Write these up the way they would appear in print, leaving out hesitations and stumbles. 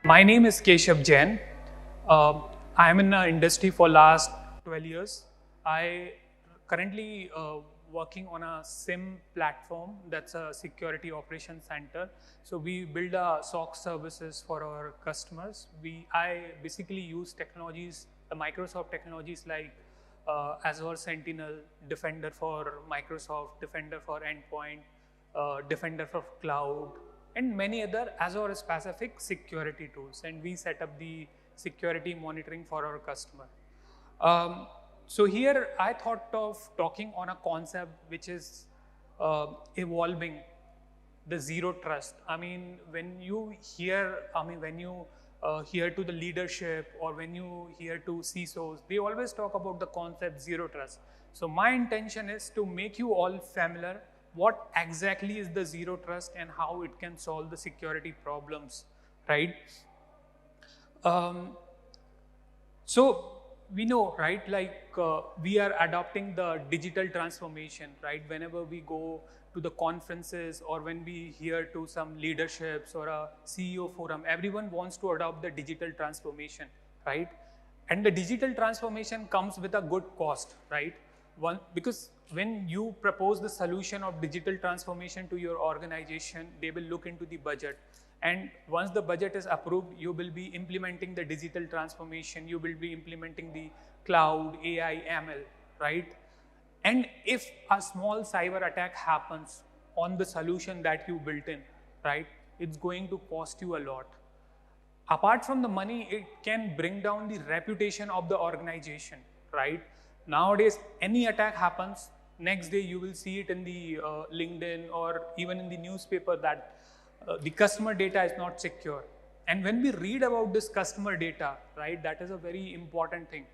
My name is Keshav Jain. I am in the industry for last 12 years. I currently working on a SIM platform, that's a security operations center. So we build a SOC services for our customers. I basically use technologies, the Microsoft technologies like Azure Sentinel, Defender for Microsoft, Defender for Endpoint, Defender for Cloud, and many other Azure specific security tools. And we set up the security monitoring for our customer. So here I thought of talking on a concept which is evolving, the zero trust. I mean, when you hear to the leadership or when you hear to CISOs, they always talk about the concept zero trust. So my intention is to make you all familiar what exactly is the zero trust and how it can solve the security problems, right? So we know, right, like we are adopting the digital transformation, right? Whenever we go to the conferences or when we hear to some leaderships or a CEO forum, everyone wants to adopt the digital transformation, right? And the digital transformation comes with a good cost, right? Because when you propose the solution of digital transformation to your organization, they will look into the budget. And once the budget is approved, you will be implementing the digital transformation, you will be implementing the cloud, AI, ML, right? And if a small cyber attack happens on the solution that you built in, right, it's going to cost you a lot. Apart from the money, it can bring down the reputation of the organization, right? Nowadays, any attack happens, next day you will see it in the LinkedIn or even in the newspaper that the customer data is not secure. And when we read about this customer data, right, that is a very important thing.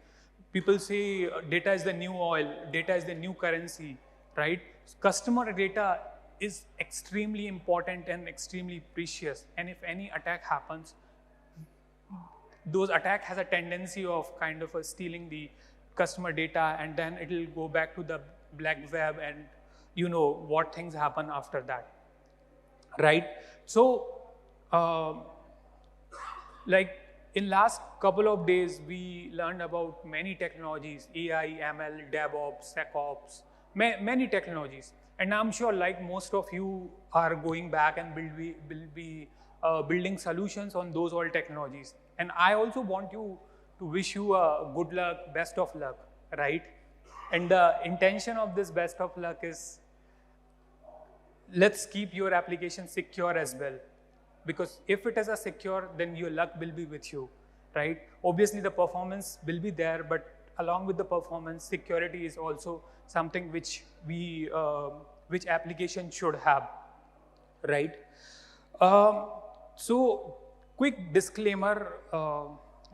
People say data is the new oil, data is the new currency, right? Customer data is extremely important and extremely precious. And if any attack happens, those attack has a tendency of kind of stealing the customer data, and then it will go back to the black web, and you know what things happen after that, right? So like in last couple of days, we learned about many technologies, AI, ML, DevOps, SecOps, many technologies. And I'm sure like most of you are going back and will be building solutions on those all technologies. And I also want to wish you a good luck, best of luck, right? And the intention of this best of luck is, let's keep your application secure as well. Because if it is a secure, then your luck will be with you, right? Obviously the performance will be there, but along with the performance, security is also something which which application should have, right? So quick disclaimer,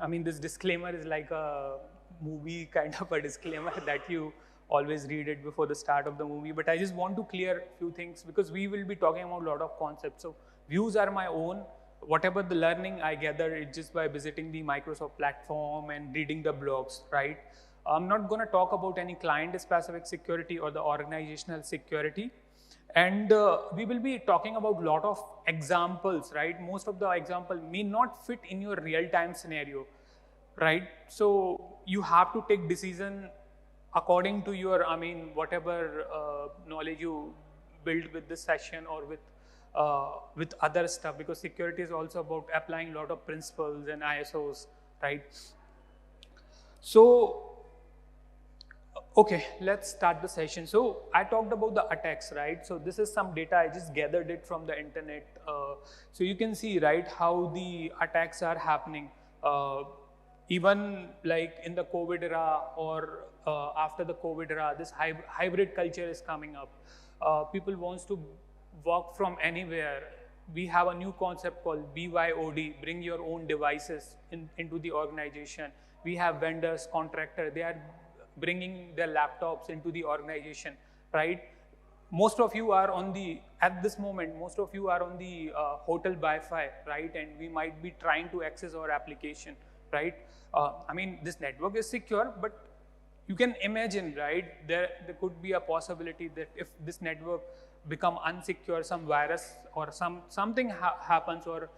I mean, this disclaimer is like a movie kind of a disclaimer that you always read it before the start of the movie. But I just want to clear a few things because we will be talking about a lot of concepts. So views are my own. Whatever the learning I gather, it's just by visiting the Microsoft platform and reading the blogs, right? I'm not going to talk about any client-specific security or the organizational security. And we will be talking about a lot of examples, right? Most of the example may not fit in your real-time scenario, right? So you have to take decision according to your, I mean, whatever knowledge you build with this session or with other stuff, because security is also about applying a lot of principles and ISOs, right? So, okay, let's start the session. So I talked about the attacks, right? So this is some data, I just gathered it from the internet. So you can see, right, how the attacks are happening. Even like in the COVID era or after the COVID era, this hybrid culture is coming up. People wants to work from anywhere. We have a new concept called BYOD, bring your own devices into the organization. We have vendors, contractors, they are bringing their laptops into the organization, right? Most of you are on the, at this moment, most of you are on the hotel Wi-Fi, right? And we might be trying to access our application, right? I mean, this network is secure, but you can imagine, right? There could be a possibility that if this network become unsecure, some virus or something happens, or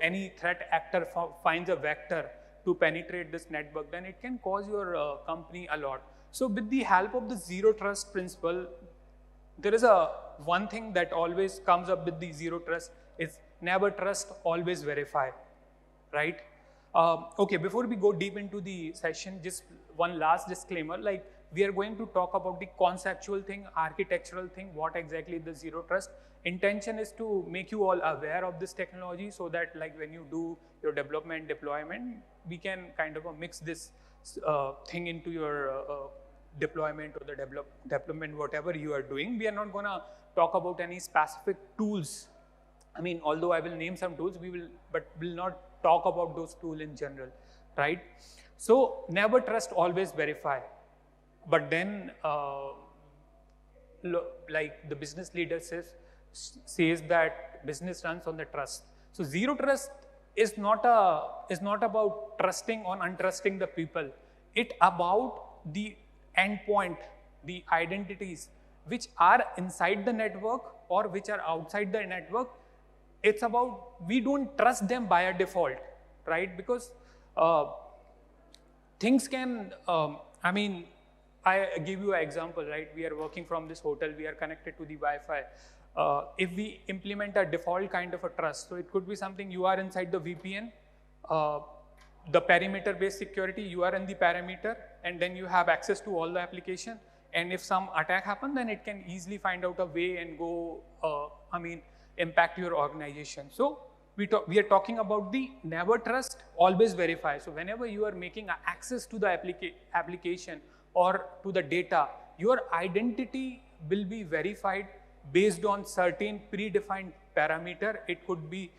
any threat actor finds a vector to penetrate this network, then it can cause your company a lot. So with the help of the zero trust principle, there is one thing that always comes up with the zero trust is never trust, always verify, right? Okay, before we go deep into the session, just one last disclaimer, like we are going to talk about the conceptual thing, architectural thing, what exactly the zero trust. Intention is to make you all aware of this technology so that like when you do your development, deployment, we can kind of mix this thing into your deployment or the development, whatever you are doing. We are not gonna talk about any specific tools. I mean, although I will name some tools, but will not talk about those tools in general, right? So never trust, always verify. But then, like the business leader says that business runs on the trust. So zero trust is not about trusting or untrusting the people. It's about the endpoint, the identities which are inside the network or which are outside the network. It's about, we don't trust them by a default, right? Because things can, I mean, I give you an example, right? We are working from this hotel, we are connected to the Wi-Fi. If we implement a default kind of a trust, so it could be something, you are inside the VPN, the perimeter-based security, you are in the perimeter, and then you have access to all the application. And if some attack happens, then it can easily find out a way and go, impact your organization. So we are talking about the never trust, always verify. So whenever you are making access to the application or to the data, your identity will be verified based on certain predefined parameter. It could be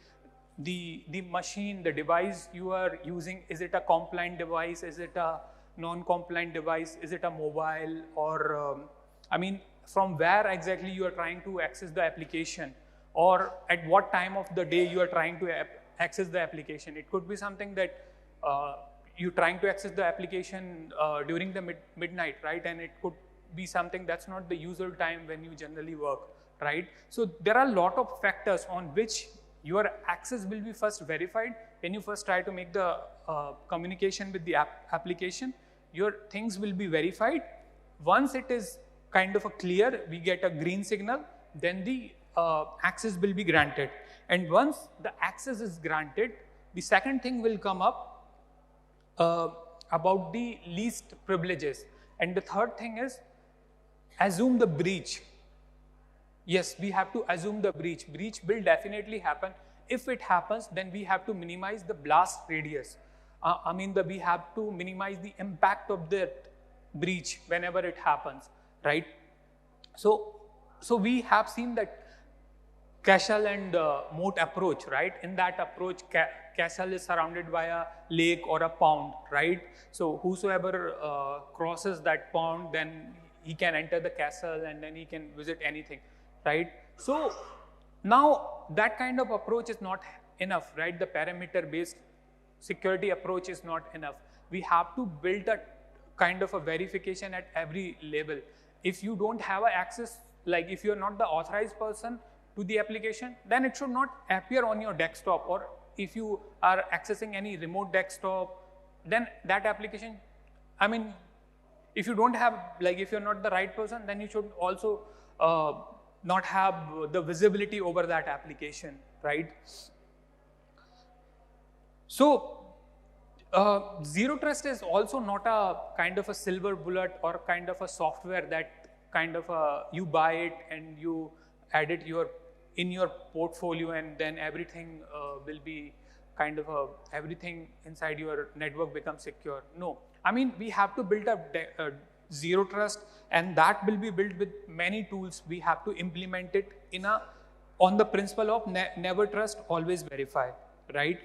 the machine, the device you are using. Is it a compliant device? Is it a non-compliant device? Is it a mobile? Or from where exactly you are trying to access the application, or at what time of the day you are trying to access the application. It could be something that you're trying to access the application during the midnight, right? And it could be something that's not the usual time when you generally work, right? So there are a lot of factors on which your access will be first verified. When you first try to make the communication with the application, your things will be verified. Once it is kind of a clear, we get a green signal, then the access will be granted. And once the access is granted, the second thing will come up about the least privileges. And the third thing is assume the breach. Yes, we have to assume the breach. Breach will definitely happen. If it happens, then we have to minimize the blast radius. We have to minimize the impact of that breach whenever it happens, right? So we have seen that castle and moat approach, right? In that approach, castle is surrounded by a lake or a pond, right? So whosoever crosses that pond, then he can enter the castle and then he can visit anything, right? So now that kind of approach is not enough, right? The perimeter-based security approach is not enough. We have to build a kind of a verification at every level. If you don't have access, like if you're not the authorized person to the application, then it should not appear on your desktop. Or if you are accessing any remote desktop, then that application, if you don't have, like if you're not the right person, then you should also not have the visibility over that application, right? So zero trust is also not a kind of a silver bullet or kind of a software that kind of you buy it and you add it in your portfolio and then everything will be kind of everything inside your network becomes secure. No, we have to build a zero trust, and that will be built with many tools. We have to implement it on the principle of never trust, always verify, right?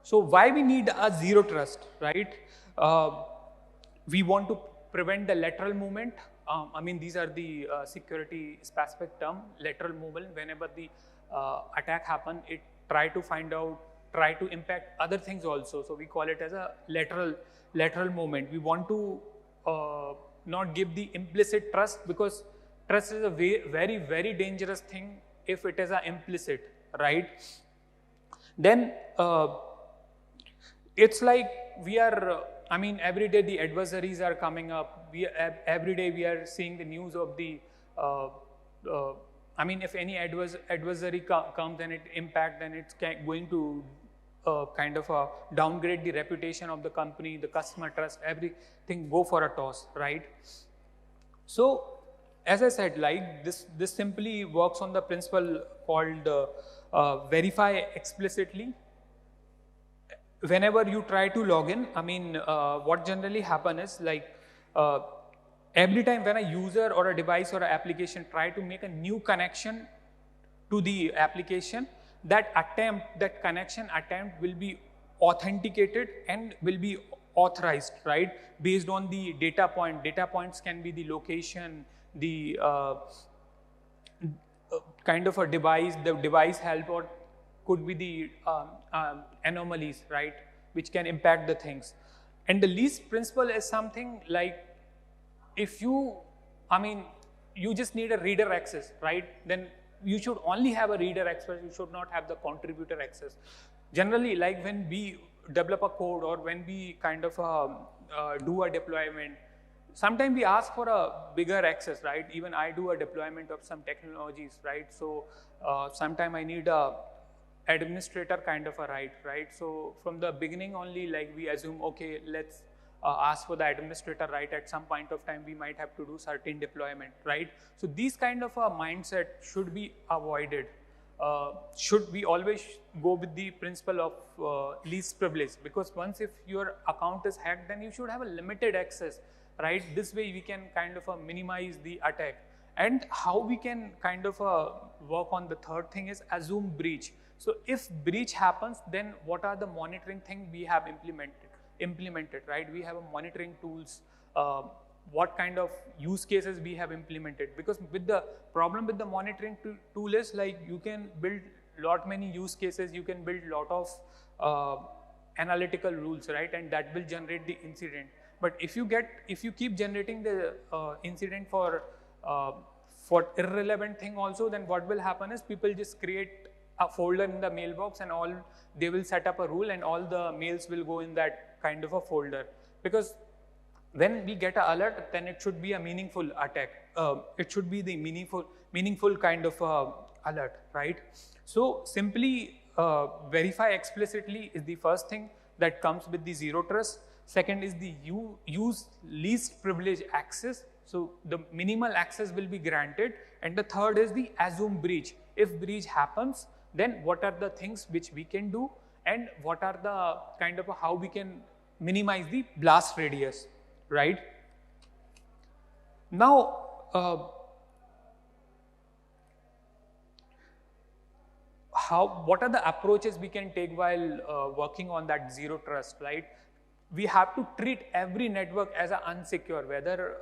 So why we need a zero trust, right? We want to prevent the lateral movement. These are the security specific term, lateral movement. Whenever the attack happens, it try to impact other things also. So we call it as a lateral movement. We want to not give the implicit trust, because trust is a very, very dangerous thing if it is a implicit, right? Then it's like we are, I mean, every day the adversaries are coming up. Every day we are seeing the news of the, I mean, if any adversary comes and it impact, then it's going to kind of downgrade the reputation of the company, the customer trust, everything go for a toss, right? So, as I said, like this simply works on the principle called verify explicitly. Whenever you try to log in, I mean, what generally happen is like every time when a user or a device or an application try to make a new connection to the application, that connection attempt will be authenticated and will be authorized, right? Based on the data point. Data points can be the location, the kind of a device, the device health, or could be the anomalies, right? Which can impact the things. And the least principle is something like, if you, I mean, you just need a reader access, right? Then you should only have a reader access, you should not have the contributor access. Generally, like when we develop a code or when we kind of do a deployment, sometimes we ask for a bigger access, right? Even I do a deployment of some technologies, right? So sometimes I need a administrator kind of a right? So from the beginning only, like we assume, okay, let's ask for the administrator, right? At some point of time, we might have to do certain deployment, right? So these kind of a mindset should be avoided. Should we always go with the principle of least privilege? Because once if your account is hacked, then you should have a limited access, right? This way we can kind of minimize the attack. And how we can kind of work on the third thing is assume breach. So if breach happens, then what are the monitoring things we have implemented, right? We have a monitoring tools, what kind of use cases we have implemented. Because with the problem with the monitoring tool is like you can build lot many use cases, you can build lot of analytical rules, right? And that will generate the incident. But if you keep generating the incident for irrelevant thing also, then what will happen is people just create a folder in the mailbox and they will set up a rule and all the mails will go in that kind of a folder. Because when we get an alert, then it should be a meaningful attack. It should be the meaningful kind of alert, right? So simply verify explicitly is the first thing that comes with the zero trust. Second is the use least privilege access. So the minimal access will be granted. And the third is the assume breach. If breach happens, then what are the things which we can do and what are the kind of how we can minimize the blast radius, right? Now, what are the approaches we can take while working on that zero trust, right? We have to treat every network as an unsecure, whether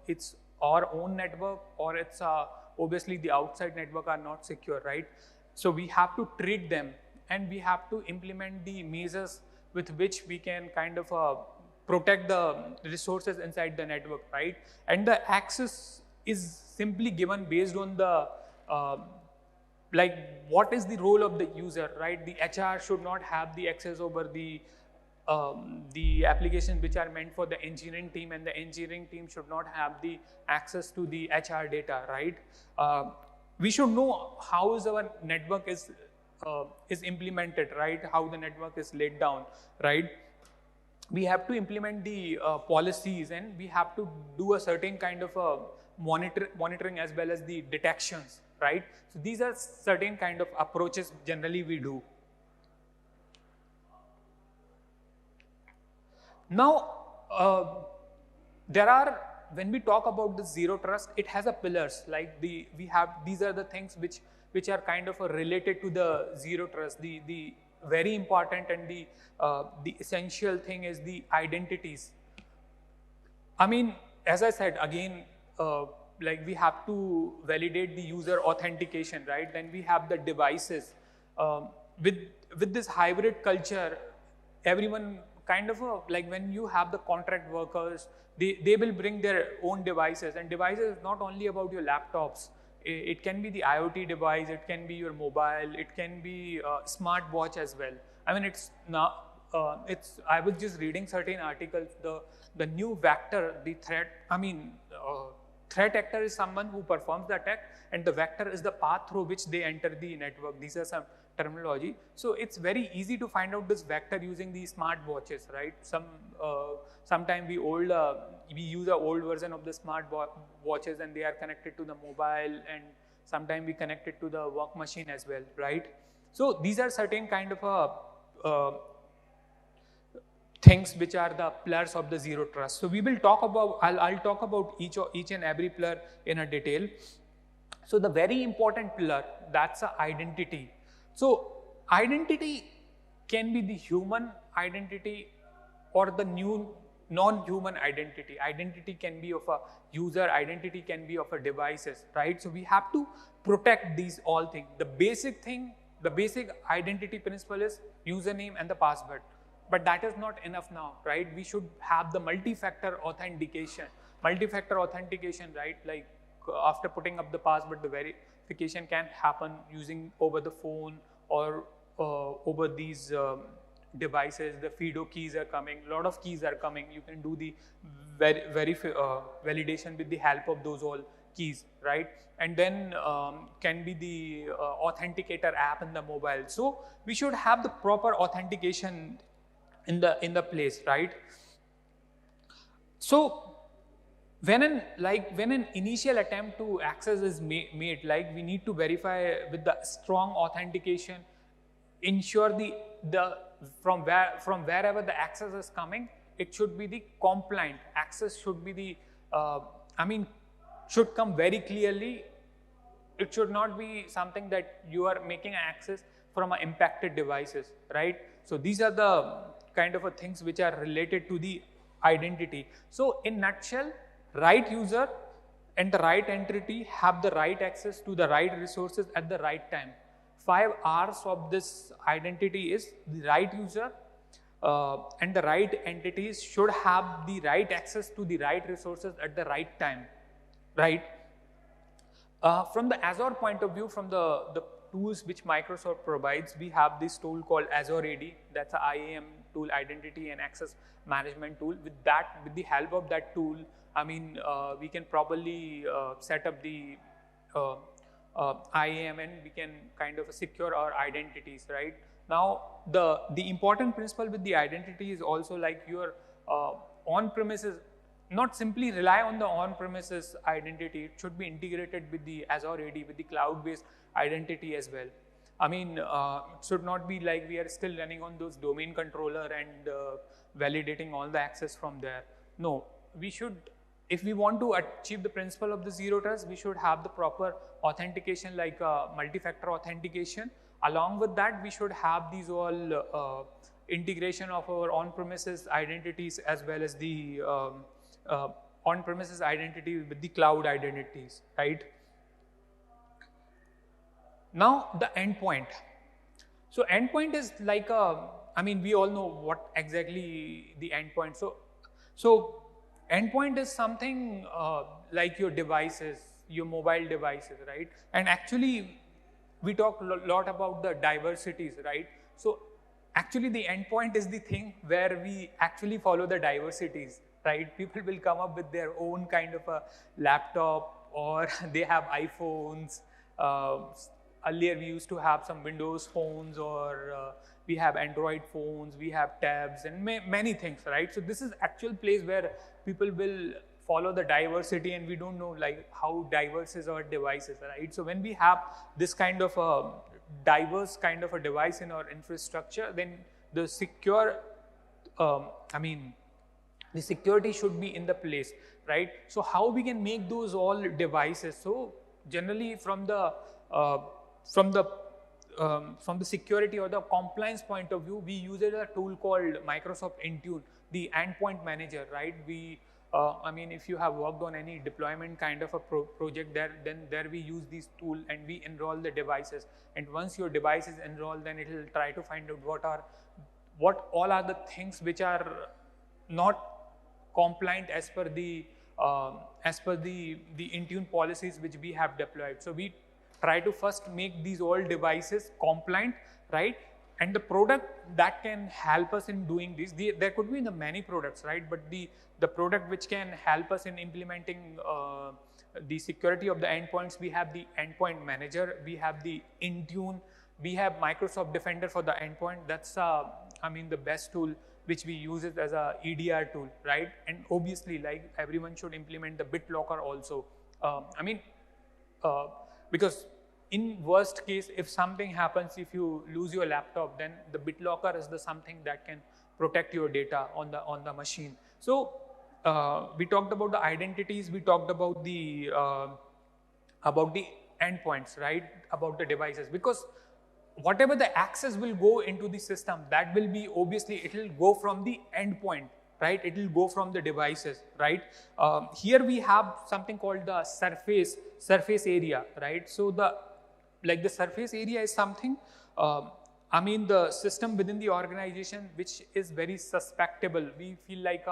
it's our own network or it's obviously the outside network are not secure, right? So we have to treat them and we have to implement the measures with which we can kind of protect the resources inside the network, right? And the access is simply given based on the like what is the role of the user, right? The HR should not have the access over the applications which are meant for the engineering team, and the engineering team should not have the access to the HR data, right? We should know how is our network is implemented, right? How the network is laid down, right? We have to implement the policies and we have to do a certain kind of monitoring as well as the detections, right? So these are certain kind of approaches generally we do. Now, when we talk about the zero trust, it has a pillars, like these are the things which are kind of related to the zero trust. The very important and the essential thing is the identities. I mean, as I said again, like we have to validate the user authentication, right? Then we have the devices. With this hybrid culture, everyone kind of like when you have the contract workers, they will bring their own devices, and devices is not only about your laptops. It can be the IoT device, it can be your mobile, it can be smart watch as well. I mean, it's now, I was just reading certain articles, the new vector, the threat, threat actor is someone who performs the attack, and the vector is the path through which they enter the network. These are some terminology. So it's very easy to find out this vector using these smart watches, right? Sometime we use an old version of the smart watches, and they are connected to the mobile, and sometime we connect it to the work machine as well, right? So these are certain kind of things which are the pillars of the zero trust. So we will talk about, I'll talk about each and every pillar in a detail. So the very important pillar, that's a identity. So identity can be the human identity or the new non-human identity. Identity can be of a user, identity can be of a devices, right? So we have to protect these all things. The basic thing, the basic identity principle is username and the password. But that is not enough now, right? We should have the multi-factor authentication. Multi-factor authentication, right? Like after putting up the password, the verification can happen using over the phone or over these devices. The FIDO keys are coming, a lot of keys are coming. You can do the validation with the help of those all keys, right? And then can be the authenticator app in the mobile. So we should have the proper authentication in the place, right? So when an initial attempt to access is made, like we need to verify with the strong authentication, ensure from wherever the access is coming, it should be the compliant access, should be the should come very clearly. It should not be something that you are making access from impacted devices, right? So these are the kind of things which are related to the identity. So in nutshell, right user and the right entity have the right access to the right resources at the right time. 5 R's of this identity is the right user and the right entities should have the right access to the right resources at the right time, right? From the Azure point of view, from the tools which Microsoft provides, we have this tool called Azure AD. That's an IAM tool, identity and access management tool. With the help of that tool, we can properly set up the IAM, and we can kind of secure our identities, right? Now, the important principle with the identity is also like your on-premises, not simply rely on the on-premises identity. It should be integrated with the Azure AD, with the cloud-based identity as well. It should not be like we are still running on those domain controller and validating all the access from there. No, we should, if we want to achieve the principle of the zero trust, we should have the proper authentication like multi-factor authentication. Along with that, we should have these all integration of our on-premises identities as well as the on-premises identity with the cloud identities, right? Now the endpoint. So endpoint is like we all know what exactly the endpoint. So endpoint is something like your devices, your mobile devices, right? And actually we talk a lot about the diversities, right? So actually the endpoint is the thing where we actually follow the diversities, right? People will come up with their own kind of a laptop, or they have iPhones. Earlier we used to have some Windows phones, or we have Android phones, we have tabs and many things, right? So this is actual place where people will follow the diversity, and we don't know like how diverse is our devices, right? So when we have this kind of a diverse kind of a device in our infrastructure, then the the security should be in the place, right? So how we can make those all devices? So generally from the security or the compliance point of view, we use a tool called Microsoft Intune, the endpoint manager, right? If you have worked on any deployment kind of a project there we use this tool and we enroll the devices. And once your device is enrolled, then it will try to find out what are what all are the things which are not compliant as per the Intune policies which we have deployed. So we try to first make these all devices compliant, right? And the product that can help us in doing this, there could be many products, right? But the product which can help us in implementing the security of the endpoints, we have the endpoint manager, we have the Intune, we have Microsoft Defender for the endpoint. That's I mean the best tool which we use it as a EDR tool, right? And obviously, like everyone should implement the BitLocker also. I mean, because in worst case, if something happens, if you lose your laptop, then the BitLocker is the something that can protect your data on the machine. So we talked about the identities, we talked about the endpoints, right? About the devices, because whatever the access will go into the system, that will be obviously it will go from the endpoint, right? It will go from the devices, right? Here we have something called the surface area, right? So the surface area is something, I mean the system within the organization which is very susceptible. We feel like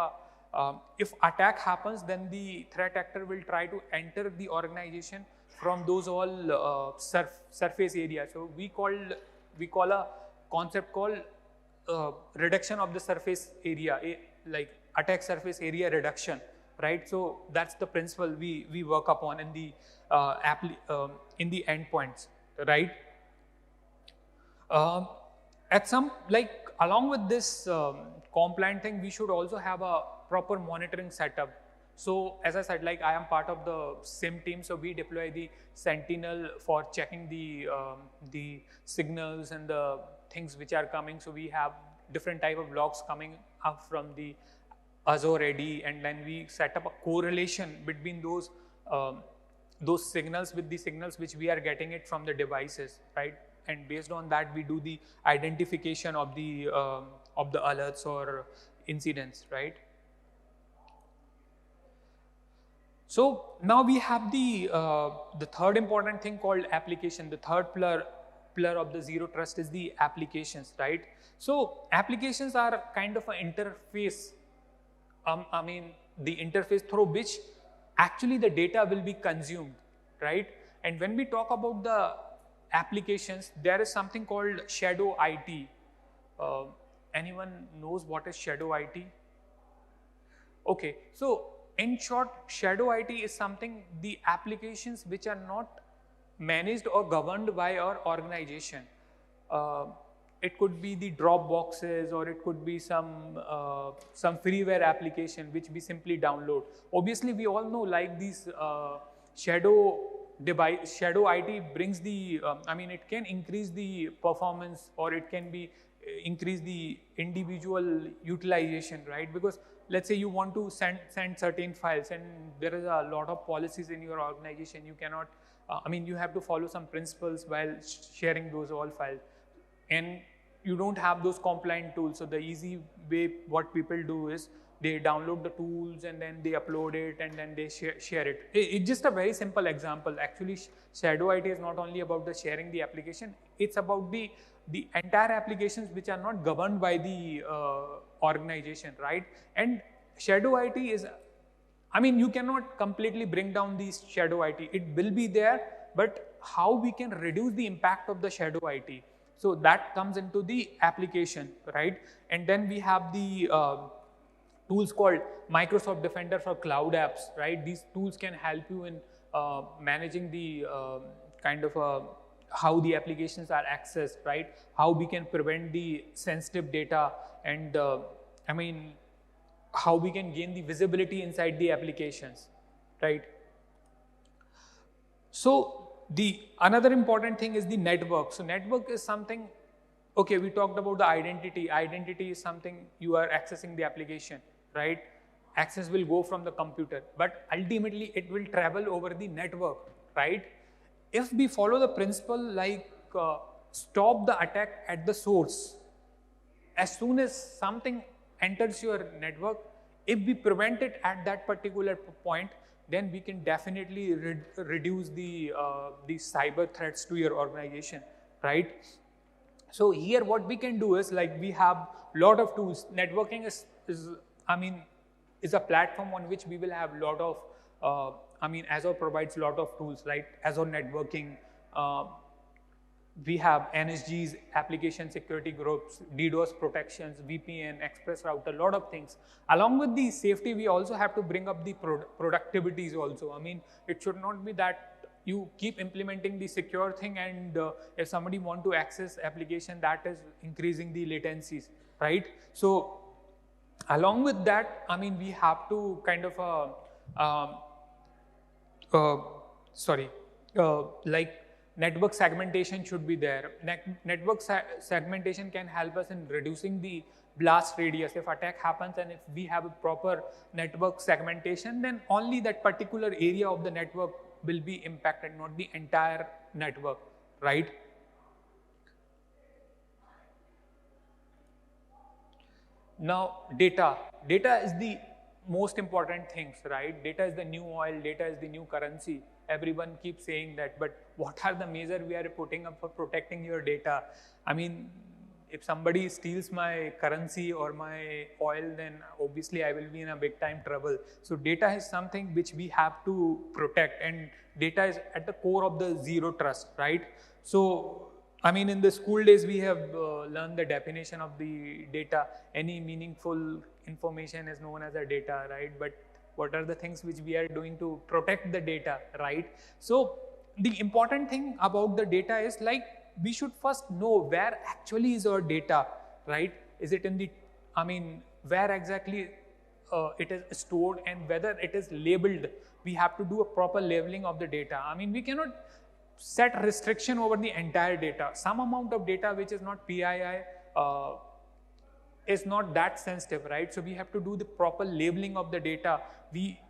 if attack happens, then the threat actor will try to enter the organization from those all surface areas. So we call a concept called reduction of the surface area, like attack surface area reduction, right? So that's the principle we work upon in the endpoints, right? At some, like along with this compliant thing, we should also have a proper monitoring setup. So as I said, like I am part of the SIM team, so we deploy the Sentinel for checking the signals and the things which are coming. So we have different type of logs coming up from the Azure AD, and then we set up a correlation between those signals with the signals which we are getting it from the devices, right? And based on that, we do the identification of the alerts or incidents, right? So now we have the third important thing called application. The third pillar of the zero trust is the applications, right? So applications are kind of an interface. I mean the interface through which actually the data will be consumed, right? And when we talk about the applications, there is something called shadow IT. Anyone knows what is shadow IT? Okay, so in short, shadow IT is something, the applications which are not managed or governed by our organization. It could be the Dropboxes, or it could be some freeware application which we simply download. Obviously, we all know like these shadow IT brings the, I mean, it can increase the performance, or it can be increase the individual utilization, right? Because let's say you want to send certain files, and there is a lot of policies in your organization. You cannot, I mean, you have to follow some principles while sharing those all files, and you don't have those compliant tools. So the easy way what people do is they download the tools and then they upload it and then they share it. It's just a very simple example. Actually, shadow IT is not only about the sharing the application, it's about the entire applications which are not governed by the organization, right? And shadow IT is, I mean, you cannot completely bring down the shadow IT. It will be there, but how we can reduce the impact of the shadow IT? So that comes into the application, right? And then we have the tools called Microsoft Defender for cloud apps, right? These tools can help you in managing the kind of how the applications are accessed, right? How we can prevent the sensitive data, and I mean, how we can gain the visibility inside the applications, right? So the another important thing is the network. So network is something, okay, we talked about the identity. Identity is something you are accessing the application, right? Access will go from the computer, but ultimately it will travel over the network, right? If we follow the principle like stop the attack at the source, as soon as something enters your network, if we prevent it at that particular point, then we can definitely reduce the cyber threats to your organization, right? So here what we can do is like we have lot of tools. Networking is a platform on which we will have lot of Azure provides lot of tools, right? Azure networking, we have NSGs, application security groups, DDoS protections, VPN, express router, lot of things. Along with the safety, we also have to bring up the productivities also. It should not be that you keep implementing the secure thing and if somebody want to access application, that is increasing the latencies, right? So along with that, we have to kind of like network segmentation should be there. Network segmentation can help us in reducing the blast radius. If attack happens and if we have a proper network segmentation, then only that particular area of the network will be impacted, not the entire network, right? Now, data is the most important things, right? Data is the new oil, data is the new currency. Everyone keeps saying that, but what are the measures we are putting up for protecting your data? If somebody steals my currency or my oil, then obviously I will be in a big time trouble. So data is something which we have to protect, and data is at the core of the zero trust, right? So in the school days, we have learned the definition of the data. Any meaningful information is known as a data, right? But what are the things which we are doing to protect the data, right? So the important thing about the data is like, we should first know where actually is our data, right? Is it in the, where exactly it is stored and whether it is labeled. We have to do a proper labeling of the data. We cannot set restriction over the entire data. Some amount of data which is not PII is not that sensitive, right? So we have to do the proper labeling of the data. We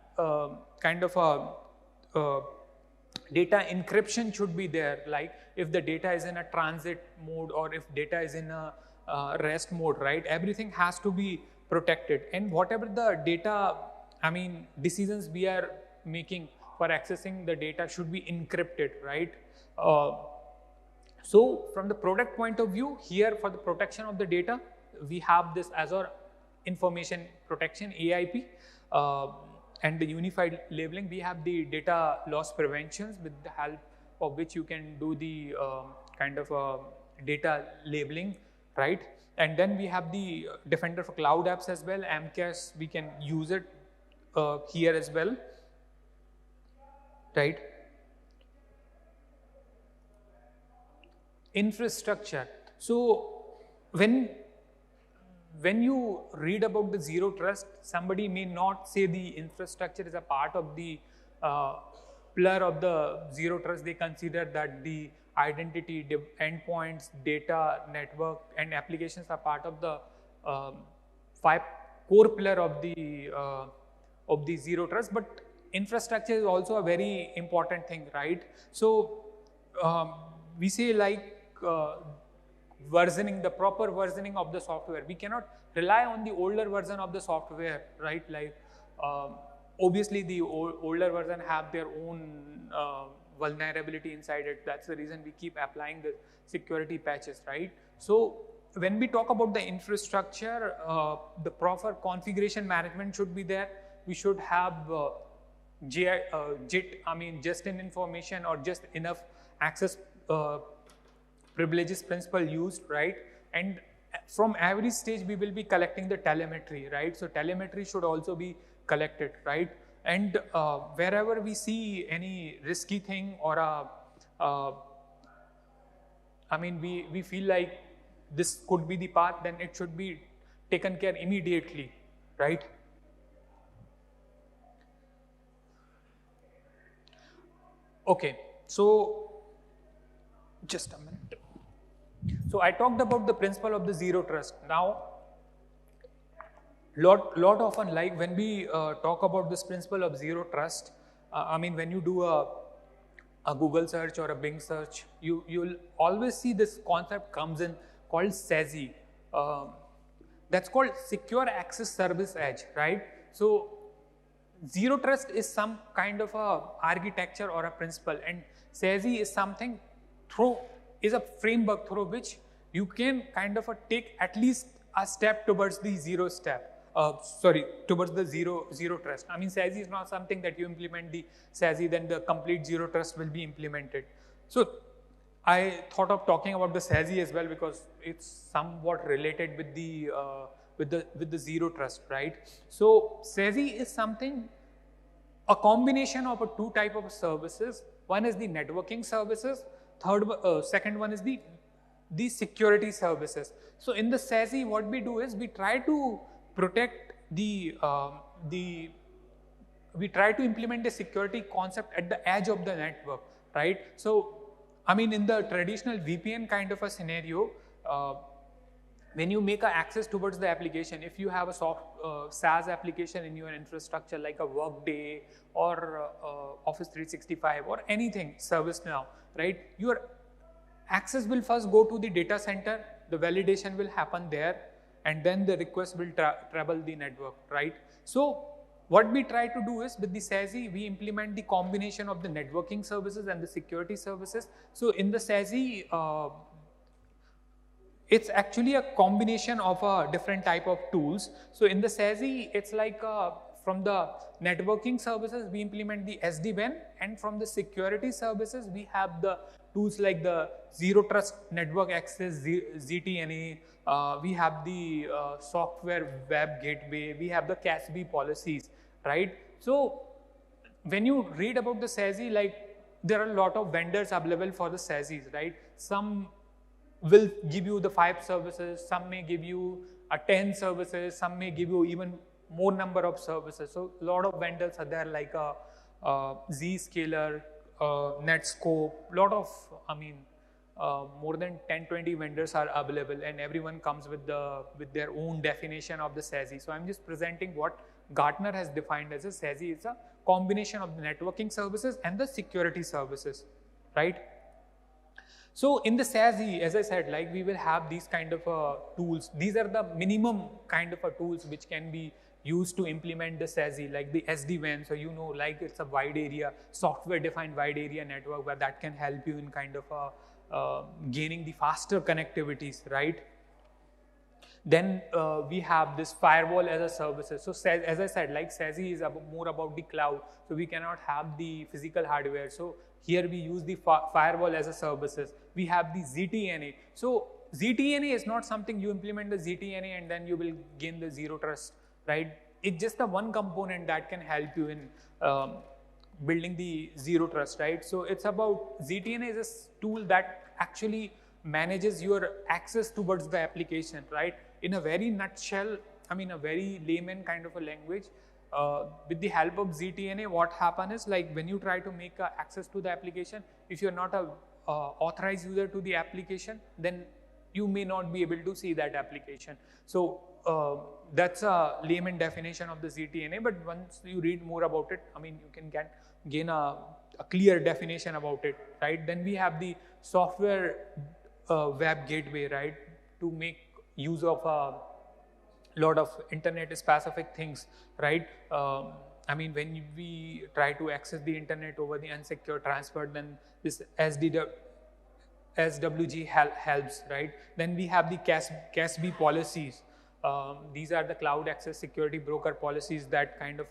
data encryption should be there, like if the data is in a transit mode or if data is in a rest mode, right? Everything has to be protected, and whatever the data, decisions we are making for accessing the data should be encrypted, right? So from the product point of view, here for the protection of the data, we have this Azure Information Protection, AIP, and the unified labeling. We have the data loss preventions, with the help of which you can do the data labeling, right? And then we have the Defender for Cloud Apps as well, AMCAS, we can use it here as well, right? Infrastructure. So when you read about the zero trust, somebody may not say the infrastructure is a part of the pillar of the zero trust. They consider that the identity, endpoints, data, network, and applications are part of the 5 core pillar of the zero trust. But infrastructure is also a very important thing, right? So we say like versioning, the proper versioning of the software. We cannot rely on the older version of the software, right? Like obviously the older version have their own vulnerability inside it. That's the reason we keep applying the security patches, right? So when we talk about the infrastructure, the proper configuration management should be there. We should have JIT, just in information or just enough access privileges principle used, right? And from every stage we will be collecting the telemetry, right? So telemetry should also be collected, right? And wherever we see any risky thing or we feel like this could be the path, then it should be taken care immediately, right? Okay, so just a minute. So I talked about the principle of the zero trust. Now, lot often, like when we talk about this principle of zero trust, when you do a Google search or a Bing search, you'll always see this concept comes in called SASE. That's called Secure Access Service Edge, right? So zero trust is some kind of a architecture or a principle, and SASE is something is a framework through which you can kind of take at least a step towards the towards the zero trust. I mean, SASE is not something that you implement the SASE, then the complete zero trust will be implemented. So I thought of talking about the SASE as well because it's somewhat related with the zero trust, right? So SASE is something, a combination of two type of services. One is the networking services. Second one is the security services. So in the SASE, what we do is we try to protect we try to implement the security concept at the edge of the network, right? So I mean, in the traditional VPN kind of a scenario, when you make a access towards the application, if you have a SaaS application in your infrastructure like a Workday or Office 365 or anything, ServiceNow, right? Your access will first go to the data center, the validation will happen there, and then the request will travel the network, right? So what we try to do is with the SASE, we implement the combination of the networking services and the security services. So in the SASE, it's actually a combination of a different type of tools. So in the SASE, it's like from the networking services, we implement the SD-WAN, and from the security services, we have the tools like the Zero Trust Network Access, ZTNA, we have the software web gateway, we have the CASB policies, right? So when you read about the SASE, like there are a lot of vendors available for the SASEs, right? Some will give you the 5 services, some may give you 10 services, some may give you even more number of services. So a lot of vendors are there like Zscaler, Netscope, lot of, I mean, more than 10-20 vendors are available, and everyone comes with their own definition of the SASE. So I'm just presenting what Gartner has defined as a SASE. It's a combination of the networking services and the security services, right? So in the SASE, as I said, like we will have these kind of tools. These are the minimum kind of tools which can be used to implement the SASE, like the SD-WAN. So you know, like it's a wide area, software-defined wide area network where that can help you in kind of gaining the faster connectivities, right? Then we have this firewall as a services. So as I said, like SASE is more about the cloud. So we cannot have the physical hardware. So here we use the firewall as a services. We have the ZTNA. So ZTNA is not something you implement the ZTNA and then you will gain the zero trust, right? It's just the one component that can help you in building the zero trust, right? So it's about ZTNA is a tool that actually manages your access towards the application, right? In a very nutshell, I mean a very layman kind of a language, with the help of ZTNA, what happens is like when you try to make access to the application, if you're not a authorized user to the application, then you may not be able to see that application. So that's a layman definition of the ZTNA, but once you read more about it, I mean you can gain a clear definition about it, right? Then we have the software web gateway, right, to make use of a lot of internet specific things, right? I mean, when we try to access the internet over the unsecure transport, then this SWG helps, right? Then we have the CASB policies. These are the cloud access security broker policies that kind of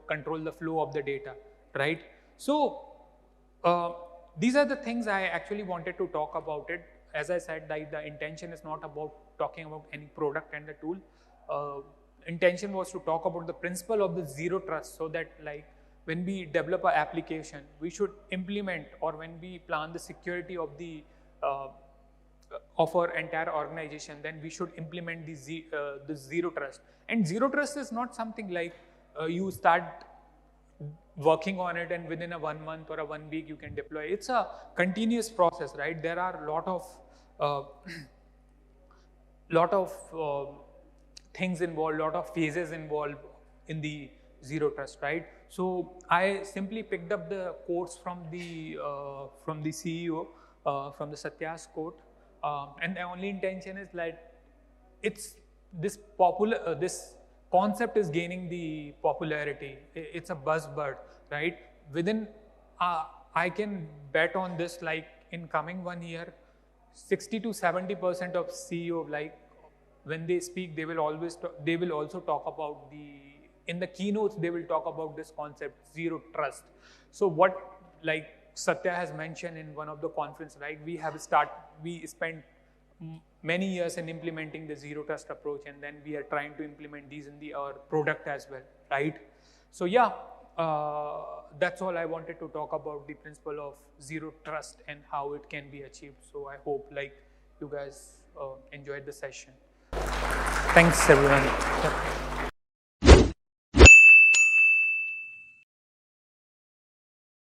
control the flow of the data, right? So these are the things I actually wanted to talk about it. As I said, the intention is not about talking about any product and the tool. Intention was to talk about the principle of the zero trust, so that like when we develop an application, we should implement, or when we plan the security of the of our entire organization, then we should implement the zero trust. And zero trust is not something like you start working on it and within a 1 month or a 1 week you can deploy. It's a continuous process, right? There are a lot of things involved, lot of phases involved in the zero trust, right? So I simply picked up the quotes from the CEO, from the Satya's quote, and the only intention is like it's this this concept is gaining the popularity. It's a buzzword, right? Within I can bet on this, like in coming 1 year, 60 to 70% of CEO, like when they speak, they will also talk about in the keynotes, they will talk about this concept, zero trust. So what, like Satya has mentioned in one of the conference, right? We spent many years in implementing the zero trust approach, and then we are trying to implement these in our product as well, right? So yeah, that's all I wanted to talk about, the principle of zero trust and how it can be achieved. So I hope like you guys enjoyed the session. Thanks everyone.